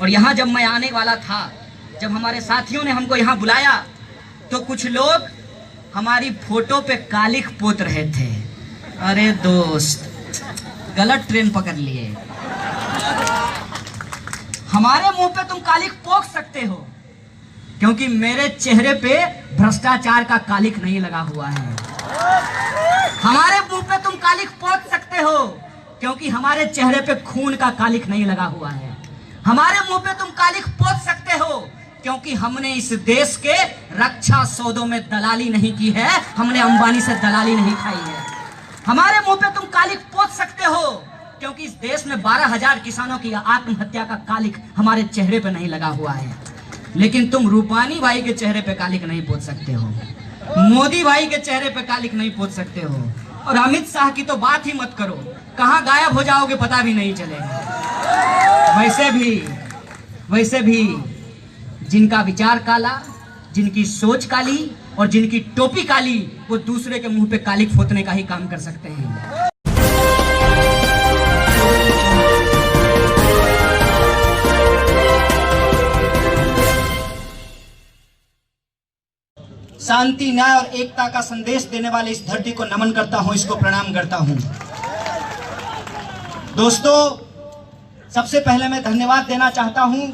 और यहाँ जब मैं आने वाला था, जब हमारे साथियों ने हमको यहाँ बुलाया तो कुछ लोग हमारी फोटो पे कालिख पोत रहे थे। अरे दोस्त, गलत ट्रेन पकड़ लिए। हमारे मुंह पे तुम कालिख पोत सकते हो क्योंकि मेरे चेहरे पे भ्रष्टाचार का कालिख नहीं लगा हुआ है। हमारे मुंह पे तुम कालिख पोत सकते हो क्योंकि हमारे चेहरे पे खून का कालिख नहीं लगा हुआ है। हमारे मुंह पे तुम कालिख पोत सकते हो क्योंकि हमने इस देश के रक्षा सौदों में दलाली नहीं की है, हमने अंबानी से दलाली नहीं खाई है। हमारे मुंह पे तुम कालिख पोत सकते हो क्योंकि इस देश में 12,000 किसानों की आत्महत्या का कालिख हमारे चेहरे पे नहीं लगा हुआ है। लेकिन तुम रूपानी भाई के चेहरे पे कालिख नहीं पोत सकते हो, मोदी भाई के चेहरे पे कालिख नहीं पोत सकते हो, और अमित शाह की तो बात ही मत करो, कहां गायब हो जाओगे पता भी नहीं चलेगा। वैसे भी जिनका विचार काला, जिनकी सोच काली और जिनकी टोपी काली, वो दूसरे के मुंह पे कालिख पोतने का ही काम कर सकते हैं। शांति, न्याय और एकता का संदेश देने वाले इस धरती को नमन करता हूं, इसको प्रणाम करता हूं। दोस्तों, सबसे पहले मैं धन्यवाद देना चाहता हूं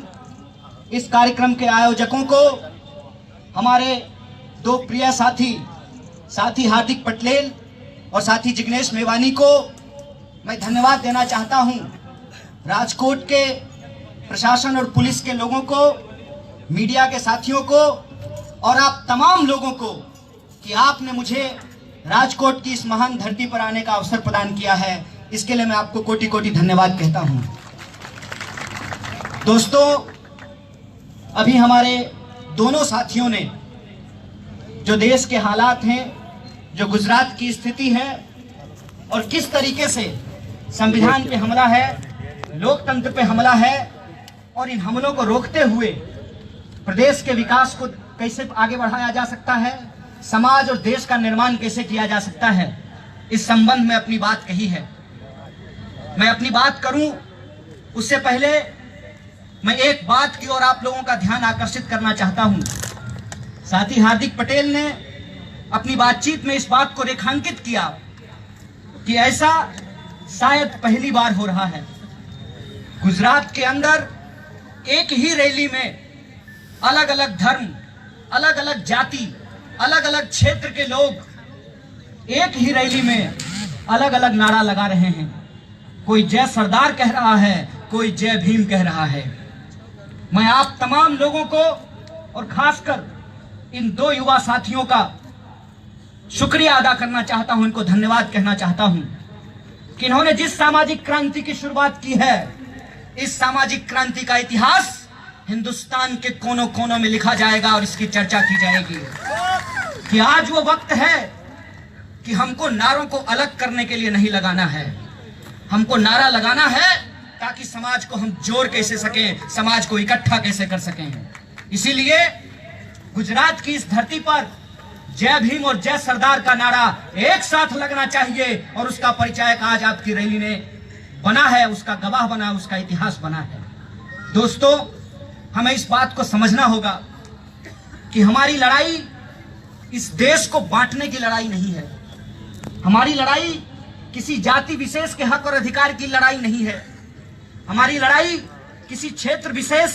इस कार्यक्रम के आयोजकों को, हमारे दो प्रिय साथी हार्दिक पटेल और साथी जिग्नेश मेवानी को मैं धन्यवाद देना चाहता हूं। राजकोट के प्रशासन और पुलिस के लोगों को, मीडिया के साथियों को और आप तमाम लोगों को कि आपने मुझे राजकोट की इस महान धरती पर आने का अवसर प्रदान किया है, इसके लिए मैं आपको कोटि कोटि धन्यवाद कहता हूं। दोस्तों, अभी हमारे दोनों साथियों ने जो देश के हालात हैं, जो गुजरात की स्थिति है और किस तरीके से संविधान पे हमला है, लोकतंत्र पे हमला है और इन हमलों को रोकते हुए प्रदेश के विकास को कैसे आगे बढ़ाया जा सकता है, समाज और देश का निर्माण कैसे किया जा सकता है, इस संबंध में अपनी बात कही है। मैं अपनी बात करूं उससे पहले मैं एक बात की ओर आप लोगों का ध्यान आकर्षित करना चाहता हूं। साथी हार्दिक पटेल ने अपनी बातचीत में इस बात को रेखांकित किया कि ऐसा शायद पहली बार हो रहा है। गुजरात के अंदर एक ही रैली में अलग अलग धर्म, अलग अलग जाति, अलग अलग क्षेत्र के लोग एक ही रैली में अलग अलग नारा लगा रहे हैं। कोई जय सरदार कह रहा है, कोई जय भीम कह रहा है। मैं आप तमाम लोगों को और खासकर इन दो युवा साथियों का शुक्रिया अदा करना चाहता हूं, इनको धन्यवाद कहना चाहता हूं कि इन्होंने जिस सामाजिक क्रांति की शुरुआत की है, इस सामाजिक क्रांति का इतिहास हिंदुस्तान के कोनों कोनों में लिखा जाएगा और इसकी चर्चा की जाएगी कि आज वो वक्त है कि हमको नारों को अलग करने के लिए नहीं लगाना है, हमको नारा लगाना है ताकि समाज को हम जोड़ कैसे सकें, समाज को इकट्ठा कैसे कर सकें। इसीलिए गुजरात की इस धरती पर जय भीम और जय सरदार का नारा एक साथ लगना चाहिए और उसका परिचायक आज आपकी रैली ने बना है, उसका गवाह बना, उसका इतिहास बना है। दोस्तों, हमें इस बात को समझना होगा कि हमारी लड़ाई इस देश को बांटने की लड़ाई नहीं है, हमारी लड़ाई किसी जाति विशेष के हक और अधिकार की लड़ाई नहीं है, हमारी लड़ाई किसी क्षेत्र विशेष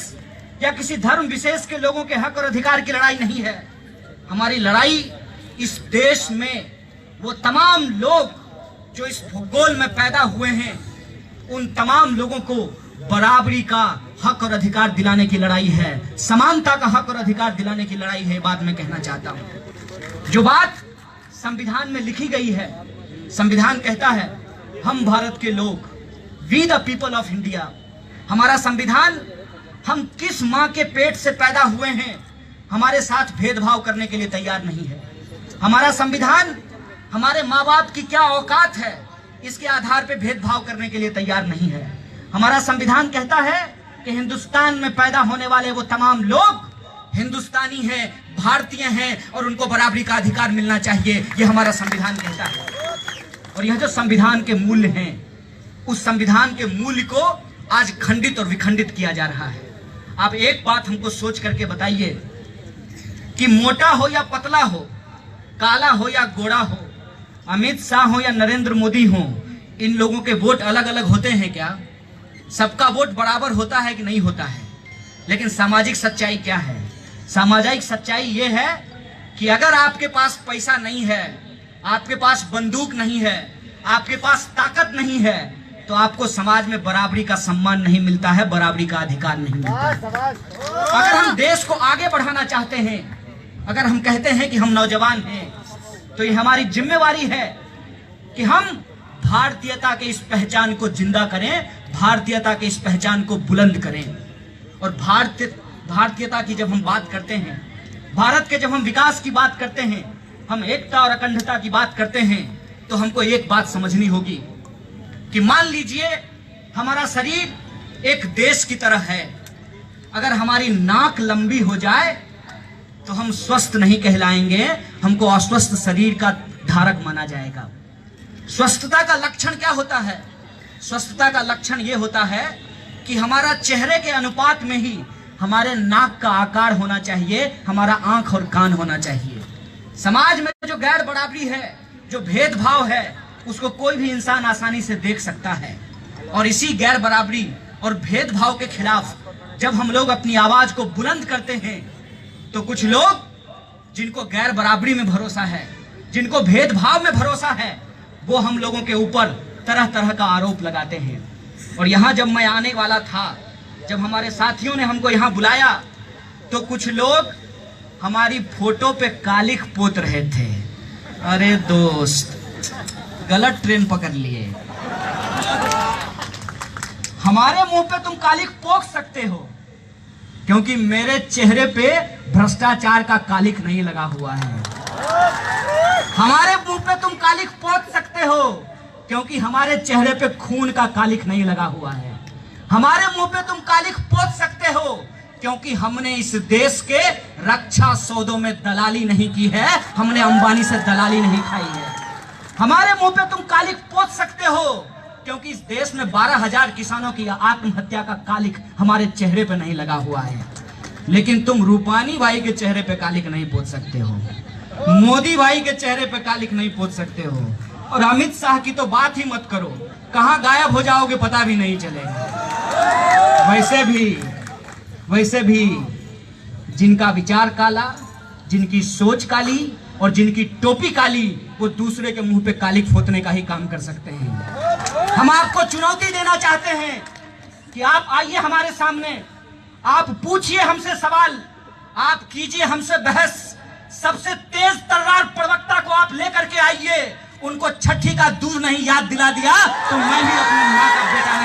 या किसी धर्म विशेष के लोगों के हक और अधिकार की लड़ाई नहीं है। हमारी लड़ाई इस देश में वो तमाम लोग जो इस भूगोल में पैदा हुए हैं, उन तमाम लोगों को बराबरी का हक और अधिकार दिलाने की लड़ाई है, समानता का हक और अधिकार दिलाने की लड़ाई है। बात मैं कहना चाहता हूं, जो बात संविधान में लिखी गई है, संविधान कहता है हम भारत के लोग, we the people of India. हमारा संविधान हम किस माँ के पेट से पैदा हुए हैं हमारे साथ भेदभाव करने के लिए तैयार नहीं है। हमारा संविधान हमारे माँ बाप की क्या औकात है इसके आधार पर भेदभाव करने के लिए तैयार नहीं है। हमारा संविधान कहता है कि हिंदुस्तान में पैदा होने वाले वो तमाम लोग हिंदुस्तानी हैं, भारतीय हैं और उनको बराबरी का अधिकार मिलना चाहिए, ये हमारा संविधान कहता है। और यह जो संविधान के मूल्य हैं, उस संविधान के मूल्य को आज खंडित और विखंडित किया जा रहा है। आप एक बात हमको सोच करके बताइए कि मोटा हो या पतला हो, काला हो या गोरा हो, अमित शाह हो या नरेंद्र मोदी हो, इन लोगों के वोट अलग अलग होते हैं क्या? सबका वोट बराबर होता है कि नहीं होता है? लेकिन सामाजिक सच्चाई क्या है? सामाजिक सच्चाई ये है कि अगर आपके पास पैसा नहीं है, आपके पास बंदूक नहीं है, आपके पास ताकत नहीं है, तो आपको समाज में बराबरी का सम्मान नहीं मिलता है, बराबरी का अधिकार नहीं मिलता है। अगर हम देश को आगे बढ़ाना चाहते हैं, अगर हम कहते हैं कि हम नौजवान हैं, तो ये हमारी जिम्मेवारी है कि हम भारतीयता के इस पहचान को जिंदा करें, भारतीयता के इस पहचान को बुलंद करें। और भारतीयता की जब हम बात करते हैं, भारत के जब हम विकास की बात करते हैं, हम एकता और अखंडता की बात करते हैं, तो हमको एक बात समझनी होगी कि मान लीजिए हमारा शरीर एक देश की तरह है। अगर हमारी नाक लंबी हो जाए तो हम स्वस्थ नहीं कहलाएंगे, हमको अस्वस्थ शरीर का धारक माना जाएगा। स्वस्थता का लक्षण क्या होता है? स्वस्थता का लक्षण यह होता है कि हमारा चेहरे के अनुपात में ही हमारे नाक का आकार होना चाहिए, हमारा आंख और कान होना चाहिए। समाज में जो गैर बराबरी है, जो भेदभाव है, उसको कोई भी इंसान आसानी से देख सकता है। और इसी गैर बराबरी और भेदभाव के खिलाफ जब हम लोग अपनी आवाज को बुलंद करते हैं, तो कुछ लोग जिनको गैर बराबरी में भरोसा है, जिनको भेदभाव में भरोसा है, वो हम लोगों के ऊपर तरह तरह का आरोप लगाते हैं। और यहाँ जब मैं आने वाला था, जब हमारे साथियों ने हमको यहाँ बुलाया, तो कुछ लोग हमारी फोटो पे कालिख पोत रहे थे। अरे दोस्त, गलत ट्रेन पकड़ लिए। हमारे मुंह पे तुम कालिख पोत सकते हो, क्योंकि मेरे चेहरे पे भ्रष्टाचार का कालिख नहीं लगा हुआ है। हमारे मुंह पे तुम कालिख पोत सकते हो, क्योंकि हमारे चेहरे पे खून का कालिख नहीं लगा हुआ है। हमारे मुंह पे तुम कालिख पोत सकते हो, क्योंकि हमने इस देश के रक्षा सौदों में दलाली नहीं की है, हमने अंबानी से दलाली नहीं खाई है। हमारे मुंह पे तुम कालिख पोत सकते हो, क्योंकि इस देश में 12,000 किसानों की आत्महत्या का कालिख हमारे चेहरे पे नहीं लगा हुआ है। लेकिन तुम रूपानी भाई के चेहरे पे कालिख नहीं पोत सकते हो, मोदी भाई के चेहरे पे कालिख नहीं पोत सकते हो, और अमित शाह की तो बात ही मत करो, कहां गायब हो जाओगे पता भी नहीं चलेगा। वैसे भी जिनका विचार काला, जिनकी सोच काली और जिनकी टोपी काली, वो दूसरे के मुंह पे कालिख पोतने का ही काम कर सकते हैं। हम आपको चुनौती देना चाहते हैं कि आप आइए हमारे सामने, आप पूछिए हमसे सवाल, आप कीजिए हमसे बहस। सबसे तेज तर्रार प्रवक्ता को आप लेकर के आइए। उनको छठी का दूध नहीं याद दिला दिया तो मैं भी अपनी माँ का बेटा